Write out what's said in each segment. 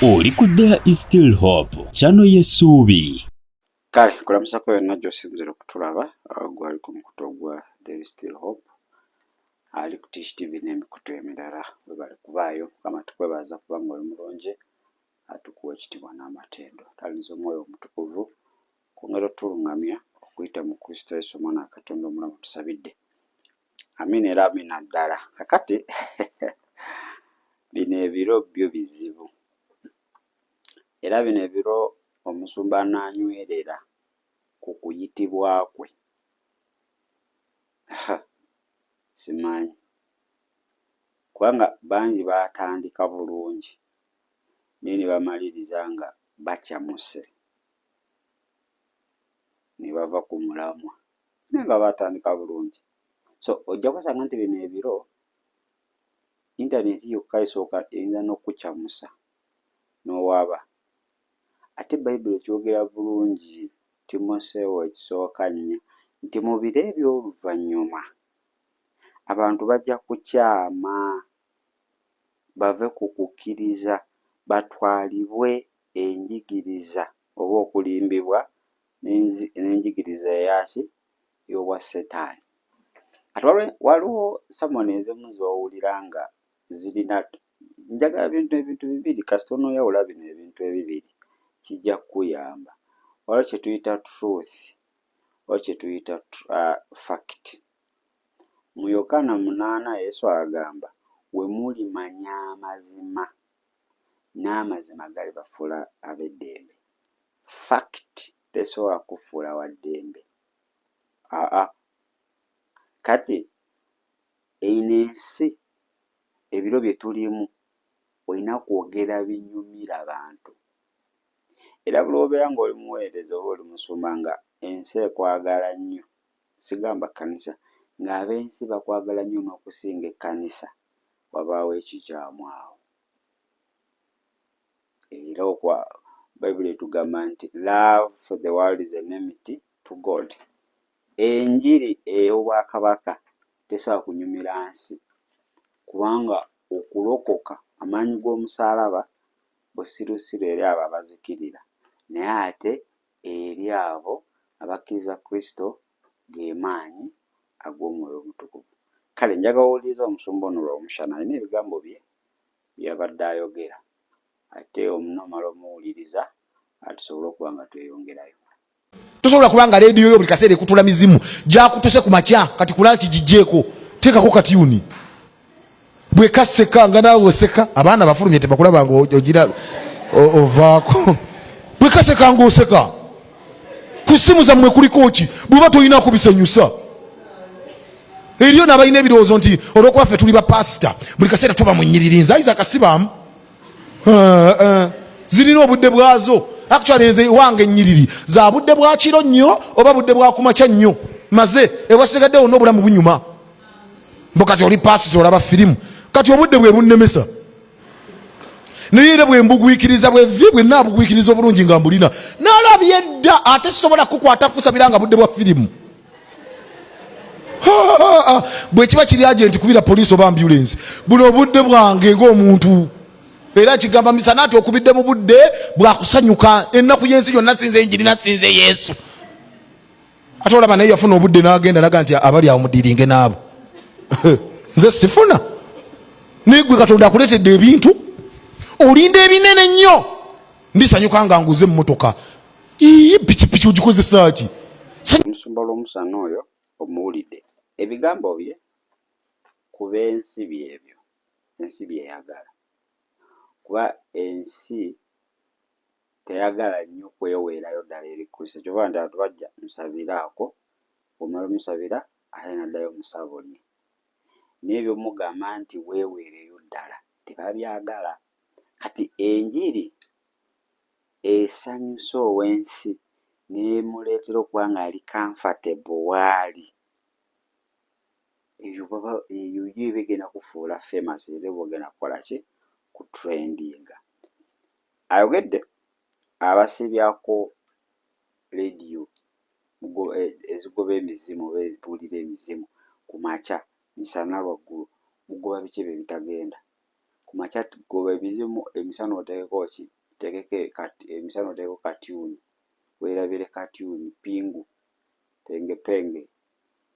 Oli ku There is Still Hope, channel y'essuubi. Kale kulamusako yonna gy'osinzira okutulaba gwali ku mukutu ogwa There is Still Hope ali ku Tish TV n'emikutu emirala bwe bali kubaayo. Mukama tukwebaza kubanga oli mulungi atukuwa ekitiibwa n'amatendo. Talinza omwoyo omutukuvu kwongera otulungamya okuyita mu Kristo Yesu omwana wa Katonda omulamu tusabidde. Amina era amina ddala. Kakati bino ebiro byo bizibu. Era bino ebiro omusumba anaanywerera ku kuyitibwa kwe. Simanyi. Kubanga bangi baatandika bulungi naye ne bamaliriza nga bakyamuse. Ne bava ku mulamwa naye nga baatandika bulungi. So ojja kusanga nti bino ebiro intaneti yokka esooka eyinza n'okukukyamusa n'owaaba. Ate Bayibuli ekyogera bulungi Timoseewo ekisooka 4 nti mu biro eby'oluvannyuma abantu bajja kukyama bave ku kukkiriza batwalibwe enjigiriza oba okulimbibwa n'enjigiriza eyaki y'obwa Setaani. Ate waliwo samoni ezimu z'owulira nga zirina njagala ebintu bibiri kasita onoyawula bino ebintu ebibiri kijja kukuyamba. Waliwo kye tuyita truth, waliwo kye tuyita fact. Mu Yokaana 8 Yesu agamba we mulimanya amazima n'amazima galibafuula ab'eddembe. Fact tesobola kufuula wa ddembe. Kati eno ensi ebiro bye tulimu olina kwogera binyumira bantu. Era buli obeera ng'oli muweereza oba oli musumba nga ensi ekwagala nnyo, sigamba kkanisa, ng'ab'ensi bakwagala nnyo n'okusinga ekkanisa, wabaawo ekikyamu awo. Era Bayibuli etugamba nti love for the world is enmity to God. Enjiri ey'obwakabaka tesobola kunyumira nsi kubanga okulokoka amaanyi g'omusaalaba busirusiru eri abo abazikirira naye ate eri abo abakkiriza Kristo ge maanyi ag'omwoyo omutukuvu. Kale njagala owuliriza omusumba ono lw'omushana alina ebigambo bye byabadde ayogera ate omunomala omuwuliriza atusobole okuba nga tweyongerayo. Tosobola kubanga leediyo yo buli kaseera ekutula mizimu gyakutuse ku makya kati kulanti gijjeeko teekako katiyuni bwekaseka nga naawe oseka abaana bafulumye tebakulaba nga ogira ovaako bwekaseka nga oseka ku ssimu zammwe kuliko ki bweba tolina kubisanyusa. Eriyo n'abalina ebirowoozo nti olwokuba ffe tuli bapasita buli kaseera tuba mu nnyiriri nzaayiza akasibaamu zirina obudde bwazo. Actually nze wange ennyiriri za budde bwa kiro nnyo oba budde bwa kumakya nnyo maze ewasigadde wonna obulamu bunyuma. Mbo kati oli pasita olaba firimu kati obudde bwe bunnemesa naye era bwe mbugwikiriza bwe naabugwikiriza obulungi nga mbulina naalabye dda ate sisobola kukwata kusabira nga budde bwa firimu. Bwe kiba kiri agenti kubira poliisi oba ambulensi buno obudde bwange ng'omuntu. Era kigamba misana ati okubidde mu budde bwakusanyuka ennaku y'ensi yonna sinze enjiri nasinze Yesu. Ate olaba naye yafuna obudde n'agenda naga nti abali awo mudiringe naabo. Nze sifuna naye gwe Katonda akuleetedde ebintu olinda ebinene nnyo. Ndisanyuka nga nguze emmotoka pikipiki ogikozesa ki? Omusumba lw'omusana oyo omuwulidde ebigambo bye kuba ensi byebyo ensi byeyagala. Kuba ensi teyagala nnyo kweweerayo ddala eri Kristo. Kyova nti abantu bajja nsabiraako omala omusabira ate naddayo omusabonye. Naye by'omugamba nti weeweereyo ddala tebabyagala. Kati enjiri esanyusa ow'ensi n'emuleetera okuba nga ali comfortable waali. Eyo yo ebigenda kufuula famous era bwogenda kukola ki ku trendinga. Ayogedde abasibyako leediyo ezigoba emizimu oba ebibuulira emizimu ku makya misana lwaggulu mugoba biki ebyo bitagenda kumakya goba ebizimu, emisana oteekeko ki, emisana oteekeko katyuni, weerabire katyuni, pingu, pengepenge,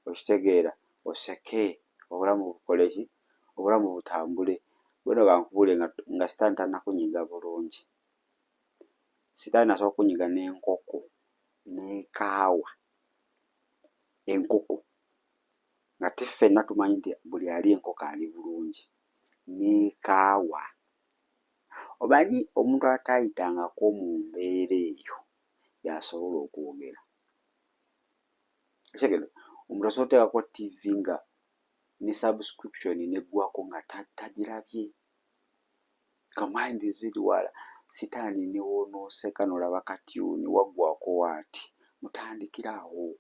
okitegeera, oseke, obulamu bukole ki, obulamu butambule. Bwino bankubule nga sitaani tannakunyiga bulungi. Sitaani asobola kunyiga n'enkoko n'ekaawa. Enkoko nga ffenna tumanyi nti buli ali enkoko ali bulungi, n'ekaawa. Omanyi omuntu ataayitangako mu mbeera eyo y'asobola okwogera. Kitegeera, omuntu asobola oteekako ttivi nga ne subscription neggwako nga tagirabye, nga mind ziri wala, sitaani ne woonooseka n'olaba katyuni waggwako waati, mutandikira awo.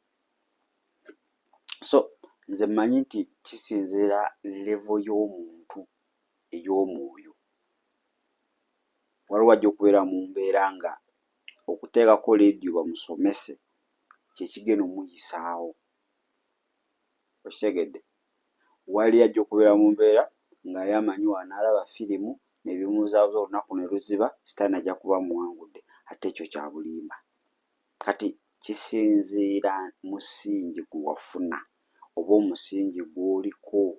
So nze mmanyi nti kisinziira level y'omuntu ey'omwoyo. Waliwo ajja okubeera mu mbeera nga okuteekako leediyo bamusomese kye kigenda omuyisaawo. Okitegedde? Wali ajja okubeera mu mbeera nga ye amanyi w'anaalaba firimu n'ebimuzaabuza olunaku ne luziba, sitaani ajja kuba muwangudde, ate ekyo kya bulimba. Kati kisinziira musingi gwe wafuna oba omusingi gw'oliko.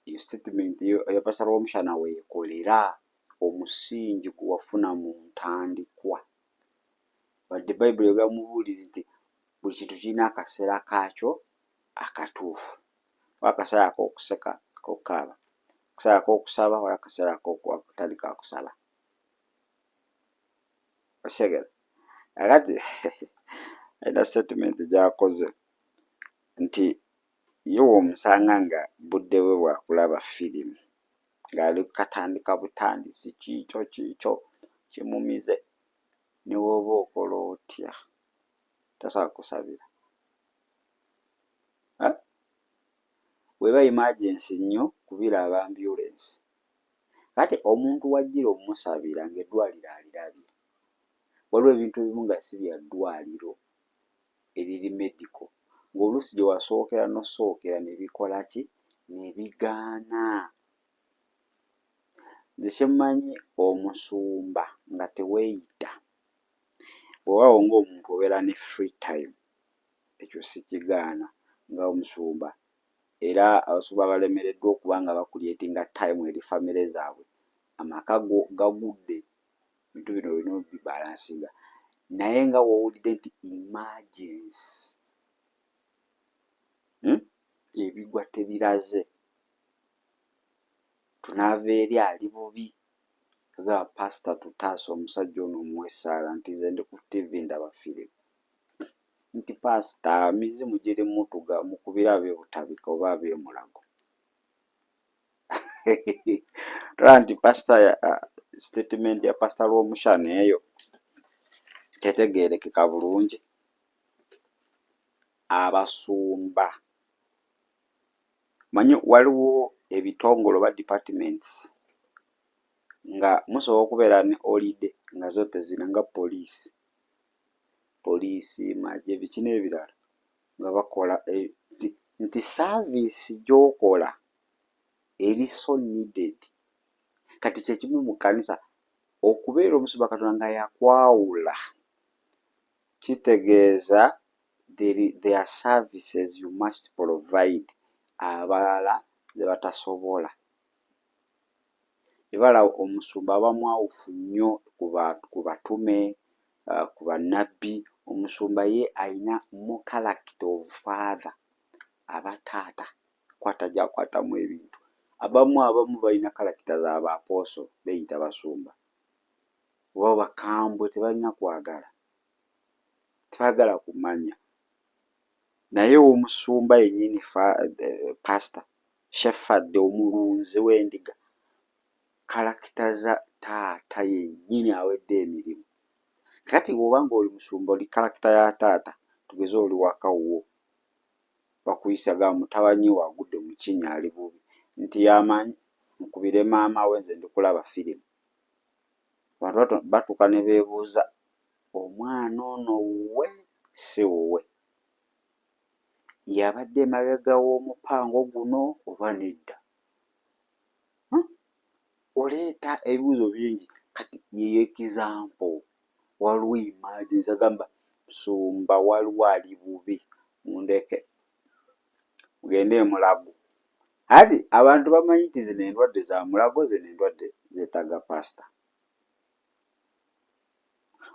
Iyo statement ya Pastor Lwomushana weekolera, omusingi gwe wafuna mu ntandikwa. Wadde Bayibuli egamubuuliza nti buli kintu kirina akaseera kaakyo akatuufu. Wa akaseera ak'okuseka, ak'okukaaba, akaseera ak'okusaba, wala akaseera ak'okutandika kusaba. Okitegeera? Kakati alina statement gy'akoze nti ye w'omusanga nga budde bwe bwa kulaba firimu ng'ali kukatandika butandisi kiikyo kimumize, ne bw'oba okola otya tasobola kusabira. Bw'eba emergency nnyo kubira aba ambulance. Kati omuntu wajjira omusabira ng'eddwaliro alirabye. Waliwo ebintu ebimu nga si bya ddwaliro eriri medical, ng'oluusi gye wasookera n'ossookera ne bikola ki, ne bigaana. Nze kye mmanyi omusumba nga teweeyita, bw'obaawo ng'omuntu obeera ne free time, ekyo sikigaana nga omusumba. Era abasumba balemereddwa okuba nga bakulyetinga time eri famire zaabwe, amaka gagudde, ebintu bino olina obibalansinga. Naye nga w'owulidde nti emergency, ebigwa tebiraze, tunaava eri ali bubi, agamba pastor tutaasa omusajja ono omuwa essaala nti nze ndi ku TV ndaba firimu. Nti pastor mizimu giri mutuga mukubira ab'ebutabika oba ab'emulago. Tolaba nti pastor statement ya Pastor Lwomushana eyo tetegeerekeka bulungi. Abasumba manyi waliwo ebitongole oba departments nga musobola okubeera ne holiday nga zo tezina, nga poliisi, magye, biki n'ebirala nga bakola nti saaviisi gy'okola eri so needed. Kati kye kimu mu kkanisa okubeera omusumba Katonda nga yakwawula, kitegeeza there are services you must provide abalala ze batasobola. Ebala omusumba aba mwawufu nnyo ku batume, ku bannabbi. Omusumba ye alina more character of father, aba taata kwatajja ebintu. Abamu balina character za baaposo beeyita basumba, oba bakambwe tebalina kwagala, tebaagala kumanya. Naye omusumba yennyini pastor, shepherd, omulunzi w'endiga, character za taata yennyini awedde emirimu. Kati bw'oba ng'oli musumba oli character ya taata, tugeze oli wakawuwo, bakuyisaga mutabanyi wagudde mu kinnya ali bubi, nti yamanyi nkubire maama we nze ndi kulaba firimu. Abantu batuuka ne beebuuza omwana ono wuwe si wuwe, yabadde emabega w'omupango guno oba nedda? oleeta ebibuuzo bingi. Kati yeyo example, waliwo imagine zagamba Musumba waliwo ali bubi, mundeke mugende e Mulago. Ati abantu bamanyi nti zino endwadde za Mulago, zino endwadde zeetaaga pasita.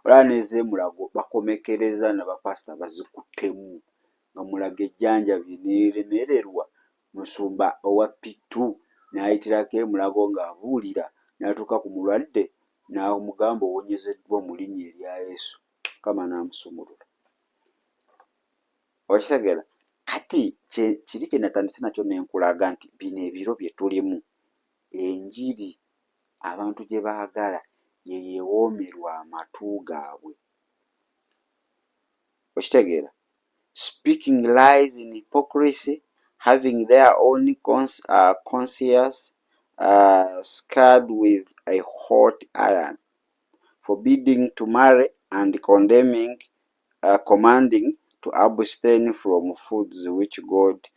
Olaba n'ez'e Mulago bakomekereza na bapasita bazikuttemu nga Mulago ejjanjabye n'eremererwa. Musumba owa P2 n'ayitirako e Mulago ng'abuulira, n'atuuka ku mulwadde n'amugamba owonyezeddwa mu linnya erya Yesu, Mukama n'amusumulula. Okitegeera? Kati kiri kye natandise nakyo ne nkulaga nti bino ebiro bye tulimu, enjiri abantu gye baagala ye yeewoomerwa amatu gaabwe. Okitegeera? Speaking lies in hypocrisy, having their own conscience scarred with a hot iron, forbidding to marry and commanding to abstain from foods which God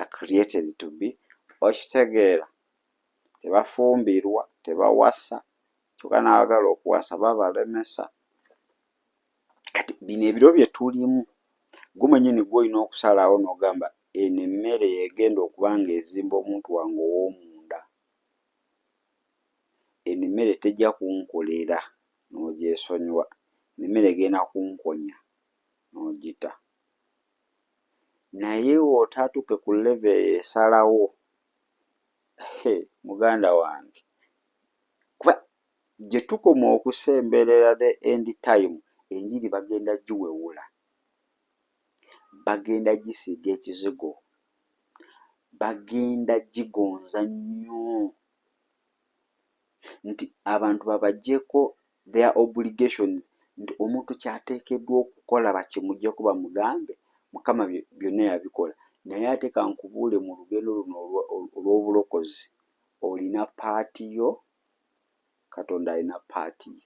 created to be. Okitegeera? Tebafumbirwa, tebawasa, kyokka n'abagala okuwasa babalemesa. Kati bino ebiro bye tulimu, gumennyini gw'olina okusalawo n'ogamba eno emmere egenda okuba ng'ezimba omuntu wange ow'omunda. Eno emmere tejja kunkolera n'ogyesonyiwa, emmere egenda kunkonya n'ogita. Naye w'otaatuuke ku level eyo esalawo, muganda wange, kuba gye tukoma okusemberera the end time, enjiri bagenda giwewula, bagenda gisiiga ekizigo, bagenda gigonza nnyo nti abantu babaggyeko their obligations, nti omuntu kyateekeddwa okukola bakimuggyeko bamugambe Mukama byonna yabikola. Naye ate kankubuule mu lugendo luno olw'obulokozi, olina paati yo, Katonda alina paati ye.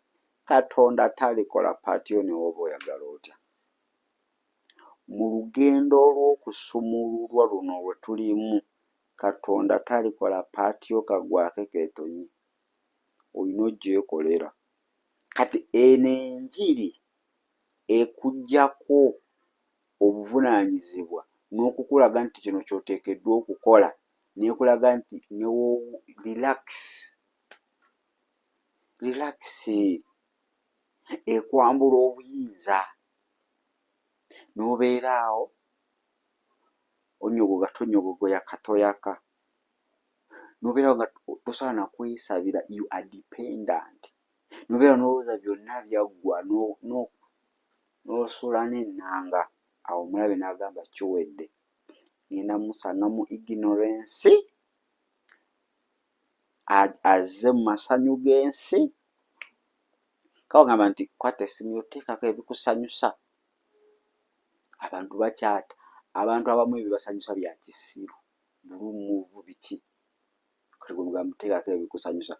Katonda talikola paati yo ne woba oyagala otya. Mu lugendo olw'okusumululwa luno lwe tulimu, Katonda talikola paati yo kagwake keetonyi, olina ogyekolera. Kati eno enjiri ekuggyako obuvunaanyizibwa n'okukulaga nti kino ky'oteekeddwa okukola, n'ekulaga nti relax, ekwambula obuyinza, n'obeera awo onyogoga tonyogogoya katoyaka, n'obeera nga tosobola na kwesabira, you are dependent, n'obeera n'olowooza byonna byaggwa n'osula n'ennanga. Awo omulabe n'agamba kiwedde, ngenda musanga mu ignorance, azze mu masanyu g'ensi. Kawo ngamba nti kwata essimu yoteekako ebikusanyusa. Abantu bakyata, abantu abamu ebibasanyusa bya kisiru, bulumuvu biki, kati gwe mugamba teekako ebikusanyusa.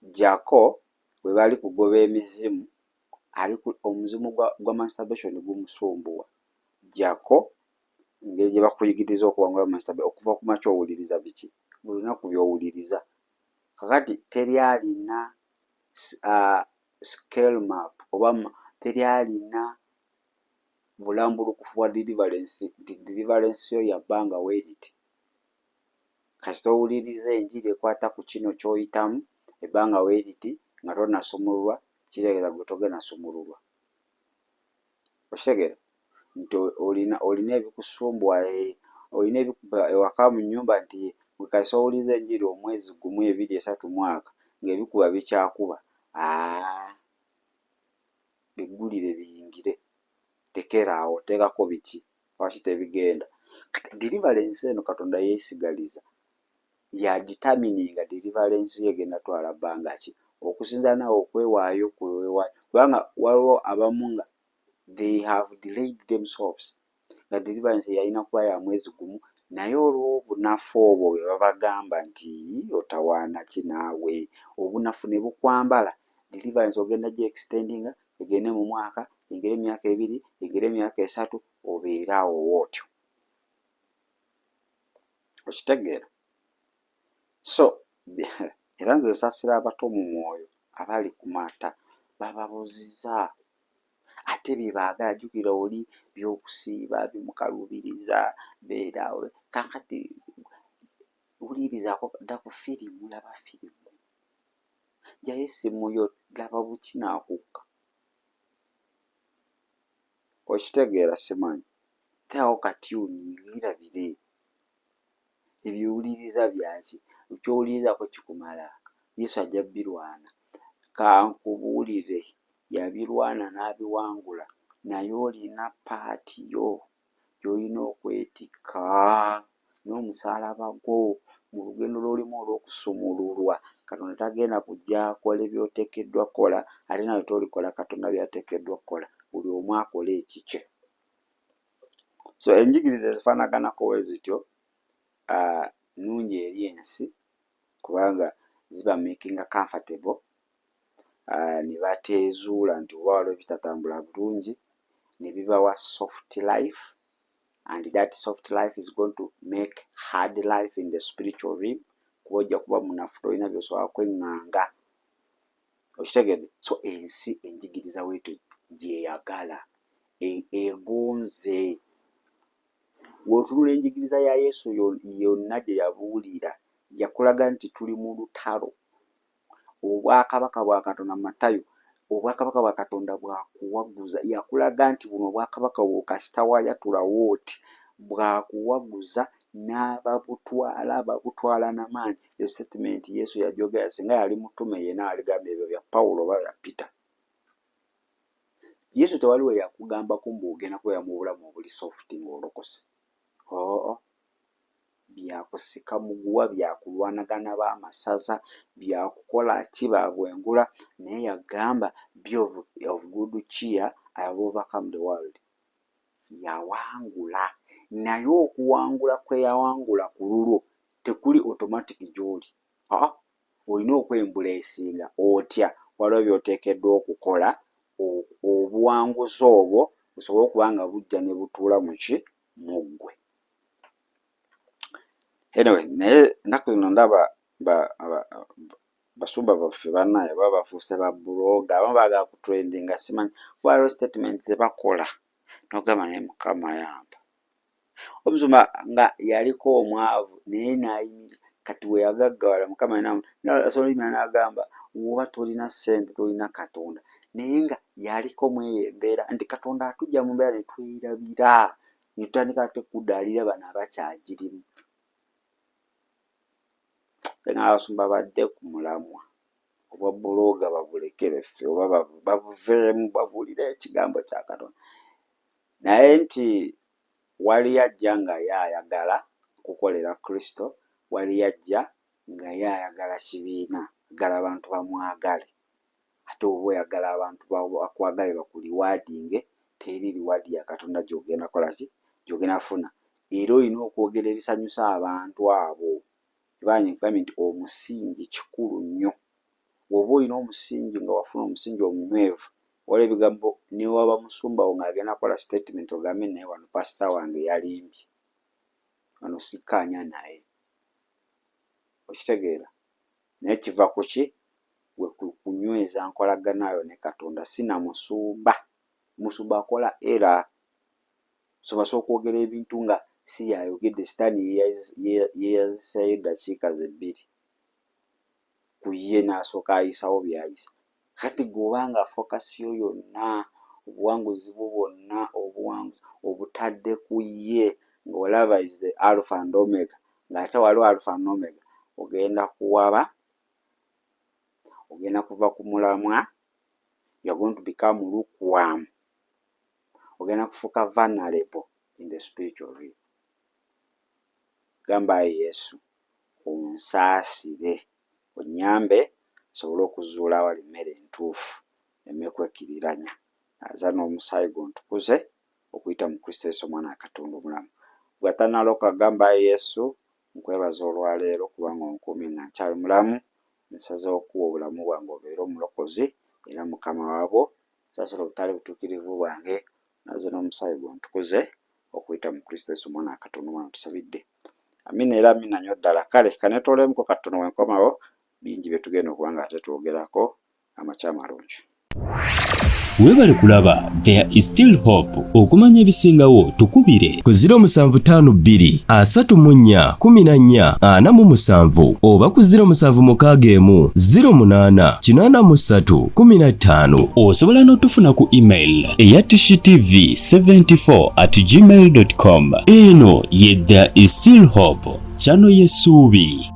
Jako bwe bali kugoba emizimu, omuzimu gwa masturbation gumusumbuwa. Jako engeri gye bakuyigiriza okuwangula masturbation, okuva ku makya owuliriza biki, buli lunaku by'owuliriza. Kakati teri alina scale map oba teri alina bulambulukufu bwa deliverance, nti deliverance yo yabbanga weeriti. Kasita owuliriza enjiri ekwata ku kino ky'oyitamu ebbanga weeriti nga tonnasumululwa, kitegeeza gwe togenda sumululwa. Okitegeera? Nti olina ebikusumbuwa, olina ebikuba ewaka mu nnyumba, nti gwe kasita owuliriza enjiri omwezi gumu, ebiri, esatu, mwaka, ng'ebikuba bikyakuba, biggulire biyingire, tekera awo, teekako biki, lwaki tebigenda. Deliverance eno Katonda yeesigaliza, ya determininga deliverance ye egenda twala bbanga ki, okusinza nawe okwewaayo kweweewaayo. Kubanga waliwo abamu nga they have delayed themselves, nga deliverance yalina kuba ya mwezi gumu, naye olw'obunafu obwo bwe babagamba nti otawaana ki naawe, obunafu ne bukwambala, deliverance ogenda gye extendinga, egende mu mwaka, engere emyaka 2, engere emyaka 3, obeeraawo wootyo. Okitegeera? So era nze saasira abato mu mwoyo abali ku mata bababuziza ate bye baagala. Jjukira oli by'okusiiba bimukaluubiriza beerawe kakati wulirizaako dda ku firimu, laba firimu, jjayo essimu yo laba bukinaakukka. Okitegeera simanyi? Teekawo katyuni weerabire. Ebiwuliriza byaki? Kyowulirizaako kikumala. Yesu ajja birwana. Kankubuulire, yabirwana n'abiwangula, naye olina paati yo gy'olina okwetikka n'omusaalaba gwo mu lugendo lw'olimu olw'okusumululwa. Katonda tagenda kujja akola by'oteekeddwa kola ate nawe tolikola Katonda by'ateekeddwa kola. Buli omu akola ekikye. So enjigiriza ezifaanaganako bwe zityo nnungi eri ensi kubanga ziba makinga comfortable. Ne bateezuula nti oba waliwo ebitatambula bulungi, ne bibawa soft life, and that soft life is going to make hard life in the spiritual realm. Kuba ojja kuba munafu, tolina by'osobola kweŋŋanga. Okitegedde? So ensi enjigiriza weetu gyeyagala, egonze. Bw'otunula enjigiriza ya Yesu yonna gye yabuulira, yakulaga nti tuli mu lutalo. Obwakabaka bwa Katonda, Matayo, obwakabaka bwa Katonda bwakuwaguza. Yakulaga nti buno obwakabaka bwo kasita wayatulawo oti bwakuwaguza n'ababutwala, babutwala n'amaanyi. Eyo statement Yesu yagyogera. Singa yali mutume yenna aligamba ebyo bya Pawulo oba bya Peter. Yesu tewaliwe yakugambako mbuogenda kubeera mu bulamu obuli soft ng'olokose. Byakusika muguwa, byakulwanagana b'amasaza, byakukola kibabwengula, naye yagamba be of good cheer, I have overcome the world. Yawangula. Naye okuwangula kwe yawangula ku lulwo tekuli automatic gy'oli. Olina okwembula esinga otya, waliwo by'oteekeddwa okukola obuwanguzi obwo busobole okuba nga bujja ne butuula mu ki? Mu ggwe. Anyway, naye ennaku zino ndaba basumba baffe bannaye baba bafuuse ba buloga, abamu baagala kutrendinga, simanyi kuba waliwo statement ze bakola n'ogamba naye Mukama yamba. Omusumba nga yaliko omwavu naye n'ayimirira, kati we yagaggawala Mukama asolimira n'agamba woba tolina ssente tolina Katonda, naye nga yaliko mweyo embeera nti Katonda atujja mu mbeera ne tweyirabira ne tutandika ate kudaalira bano abakyagirimu. Abasumba badde ku mulamwa obwa buloga babulekere ffe oba babuveemu babuulire ekigambo kya Katonda. Naye nti wali ajja nga yaayagala kukolera Kristo, wali ajja nga yaayagala kibiina, agala abantu bamwagale. Ate oba oyagala abantu bakwagale bakuliwaadinge, teri liwaadi ya Katonda gy'ogenda kola ki? Gy'ogenda funa. Era olina okwogera ebisanyusa abantu abo. Kibagambye nti omusingi kikulu nnyo. Bw'oba olina omusingi nga wafuna omusingi omunywevu, waliwo ebigambo ne waba musumbawo ng'agenda kola statement ogambe naye wano pasita wange yalimbye, wano sikkaanya naye. Okitegeera? Naye kiva ku ki? Gwe kunyweza nkolaganayo ne Katonda, sina musumba. Musumba akola era. Musumba asobola okwogera ebintu nga si yayogedde, sitaani yeeyazisayo eddakiika ze 2 ku ye n'asooka ayisawo by'ayisa. Kati gweobanga fokasi yo yonna, obuwanguzi bwo bwonna obutadde ku ye, ng'olaba is the alpha and omega, ng'ate waliwo alpha and omega, ogenda kuwaba, ogenda kuva ku mulamwa, you are going to become lukewarm, ogenda kufuuka vulnerable in the spiritual realm. Gamba Yesu onsaasire, onnyambe nsobole okuzuula awali emmere entuufu, nneme kwekkiriranya. Aza n'omusaayi gwo ntukuze okuyita mu Kristo Yesu omwana wa Katonda omulamu. Bw'atannaloka gamba Yesu nkwebaza olwaleero kubanga onkuumye nga nkyali mulamu, nsazeewo okuwa obulamu bwange obeere omulokozi era Mukama waabwo, nsaasira obutali butuukirivu bwange, naze n'omusaayi gwo ntukuze okuyita mu Kristo Yesu omwana wa Katonda omulamu tusabidde. Amina era amina nnyo ddala. Kale kanetoolemuko Katonda wenkomawo, bingi bye tugenda okuba nga ate twogerako. Amakya amalungi. Weebale kulaba There is Still Hope. Okumanya ebisingawo tukubire ku 0752 34 14 47 oba ku 0761 08 83 15. osobola n'otufuna ku email eya tshitv74@gmail.com. eno ye There is Still Hope, channel y'essuubi.